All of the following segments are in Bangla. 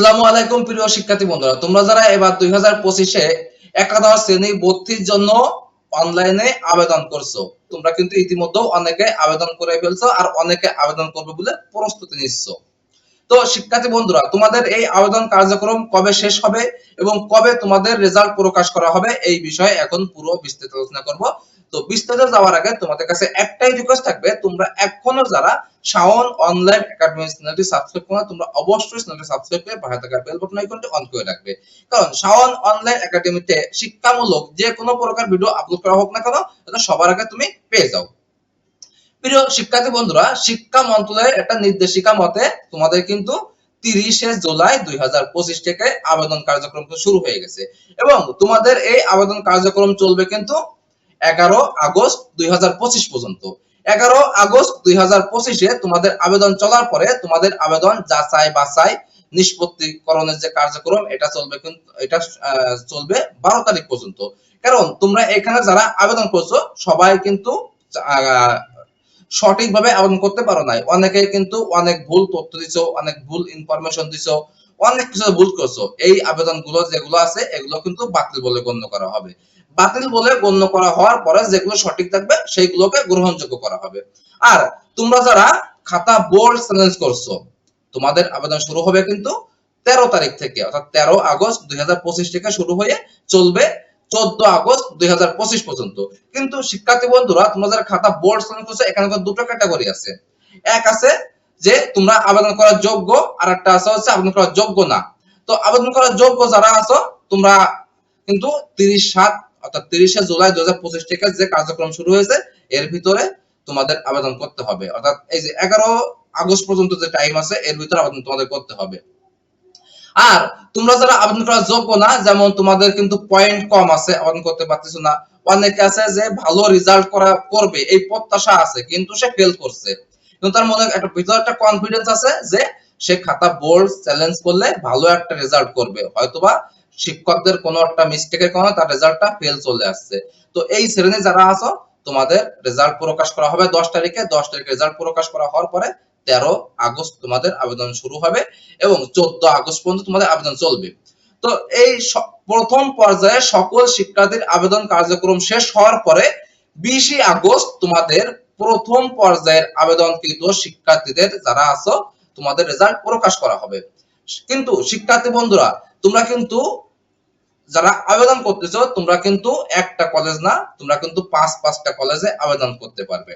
আসসালামু আলাইকুম প্রিয় শিক্ষার্থী বন্ধুরা, তোমরা যারা এবার 2025-এ একাদশ শ্রেণী ভর্তির জন্য অনলাইনে আবেদন করছো, তোমরা কিন্তু ইতিমধ্যে অনেকে আবেদন করে ফেলছো আর অনেকে আবেদন করবে বলে প্রস্তুতি নিচ্ছ। তো শিক্ষার্থী বন্ধুরা, তোমাদের এই আবেদন কার্যক্রম কবে শেষ হবে এবং কবে তোমাদের রেজাল্ট প্রকাশ করা হবে এই বিষয়ে এখন পুরো বিস্তারিত আলোচনা করব। তো বিস্তারিত যাওয়ার আগে তোমাদের কাছে একটাই রিকোয়েস্ট থাকবে, তোমরা এখনো যারা শাওন অনলাইন একাডেমি চ্যানেলটি সাবস্ক্রাইব করো তোমরা অবশ্যই চ্যানেলটি সাবস্ক্রাইব করে পাশে থাকা বেল বাটন আইকনটি অন করে রাখবে, কারণ শাওন অনলাইন একাডেমিতে শিক্ষামূলক যে কোনো প্রকার ভিডিও আপলোড করা হোক না কেন এটা সবার আগে তুমি পেয়ে যাও। প্রিয় শিক্ষার্থী বন্ধুরা, শিক্ষা মন্ত্রণালয়ের একটা নির্দেশিকা মতে তোমাদের কিন্তু 30শে জুলাই 2025 থেকে আবেদন কার্যক্রম শুরু হয়ে গেছে এবং তোমাদের এই আবেদন কার্যক্রম চলবে কিন্তু 11 আগস্ট 2025 পর্যন্ত। 11 আগস্ট 2025-এ তোমাদের আবেদন চলার পরে তোমাদের আবেদন যাচাই বাছাই নিষ্পত্তিকরণের যে কার্যক্রম এটা চলবে, কিন্তু এটা চলবে 12 তারিখ পর্যন্ত। কারণ তোমরা এখানে যারা আবেদন করছো সবাই কিন্তু সঠিকভাবে আবেদন করতে পারো নাই, অনেকে কিন্তু অনেক ভুল তথ্য দিছো, অনেক ভুল ইনফরমেশন দিছো, অনেক কিছু ভুল করছো। এই আবেদনগুলো যেগুলো আছে এগুলো কিন্তু বাতিল বলে গণ্য করা হবে। বাতিল বলে গণ্য করা হওয়ার পরে যেগুলো সঠিক থাকবে সেইগুলোকে গ্রহণযোগ্য করা হবে। আর তোমরা যারা খাতা বোর্ড চ্যালেঞ্জ করছো তোমাদের আবেদন শুরু হবে কিন্তু 13 তারিখ থেকে, অর্থাৎ 13 আগস্ট 2025 থেকে শুরু হয়ে চলবে 14 আগস্ট 2025 পর্যন্ত। কিন্তু শিক্ষার্থী বন্ধুরা, তোমরা যারা খাতা বোর্ড চ্যালেঞ্জ করছো এখানে দুটো ক্যাটাগরি আছে। এক আছে যে তোমরা আবেদন করার যোগ্য, আর একটা আছে হচ্ছে আবেদন করার যোগ্য না। তো আবেদন করার যোগ্য যারা আছো তোমরা কিন্তু 30/7 অর্থাৎ 30শে জুলাই 2025 থেকে যে কার্যক্রম শুরু হয়েছে এর ভিতরে তোমাদের আবেদন করতে হবে, অর্থাৎ এই যে 11 আগস্ট পর্যন্ত যে টাইম আছে এর ভিতরে আবেদন তোমাদের করতে হবে। আর তোমরা যারা আবেদন করার যোগ্য না, যেমন তোমাদের কিন্তু পয়েন্ট কম আছে, আবেদন করতে পারতেছো না, অনেকে আছে যে ভালো রেজাল্ট করবে এই প্রত্যাশা আছে কিন্তু সে ফেল করছে, কিন্তু তার মনে একটা ভিতরে একটা কনফিডেন্স আছে যে সে খাতা বোর্ড চ্যালেঞ্জ করলে ভালো একটা রেজাল্ট করবে, হয়তোবা শিক্ষকদের কোনো একটা মিস্টেকের কারণে তার রেজাল্টটা ফেল চলে আসছে। তো এই শ্রেণী যারা আছো তোমাদের রেজাল্ট প্রকাশ করা হবে 10 তারিখে। 10 তারিখে রেজাল্ট প্রকাশ করা হওয়ার পরে 13 আগস্ট তোমাদের আবেদন শুরু হবে এবং 14 আগস্ট পর্যন্ত তোমাদের আবেদন চলবে। তো এই প্রথম পর্যায়ে সকল শিক্ষার্থীর আবেদন কার্যক্রম শেষ হওয়ার পরে 20 আগস্ট তোমাদের প্রথম পর্যায়ের আবেদনকৃত শিক্ষার্থীদের যারা আছো তোমাদের রেজাল্ট প্রকাশ করা হবে। কিন্তু শিক্ষার্থী বন্ধুরা, তোমরা কিন্তু যারা আবেদন করতেছো তোমরা কিন্তু একটা কলেজ না, তোমরা কিন্তু 5-5টা কলেজে আবেদন করতে পারবে।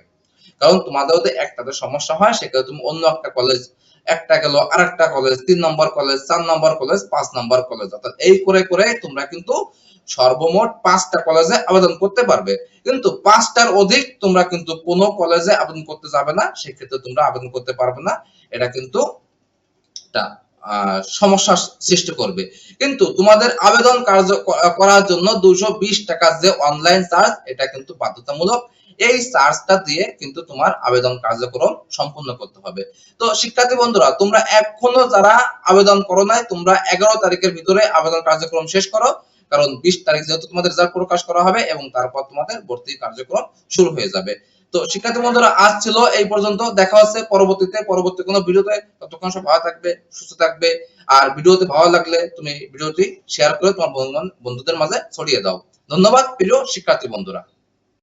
কারণ তোমাদের যদি একটাতে সমস্যা হয় সেক্ষেত্রে তুমি অন্য একটা কলেজ, একটা গেল আরেকটা কলেজ, 3 নম্বর কলেজ, 4 নম্বর কলেজ, 5 নম্বর কলেজ, অর্থাৎ এই করে করে তোমরা কিন্তু সর্বমোট 5টা কলেজে আবেদন করতে পারবে। কিন্তু 5টার অধিক তোমরা কিন্তু কোনো কলেজে আবেদন করতে যাবে না, সেক্ষেত্রে তোমরা আবেদন করতে পারবে না। এটা কিন্তু একটা সমস্যার সৃষ্টি করবে। কিন্তু তোমাদের আবেদন কার্য করার জন্য 220 টাকা যে অনলাইন চার্জ এটা কিন্তু বাধ্যতামূলক। এই চার্জটা দিয়ে কিন্তু তোমার আবেদন কার্যক্রম সম্পূর্ণ করতে হবে। তো শিক্ষার্থী বন্ধুরা, তোমরা এখনো যারা আবেদন করো নাই তোমরা 11 তারিখের ভিতরে আবেদন কার্যক্রম শেষ করো, কারণ 20 তারিখ যেহেতু তোমাদের রেজাল্ট প্রকাশ করা হবে এবং তারপর তোমাদের ভর্তি কার্যক্রম শুরু হয়ে যাবে। তো শিক্ষার্থী বন্ধুরা, আজ ছিল এই পর্যন্ত। দেখা হচ্ছে পরবর্তী কোনো ভিডিওতে। ততক্ষণ সব ভালো থাকবে, সুস্থ থাকবে। আর ভিডিওতে ভালো লাগলে তুমি ভিডিওটি শেয়ার করে তোমার বন্ধুদের মাঝে ছড়িয়ে দাও। ধন্যবাদ প্রিয় শিক্ষার্থী বন্ধুরা।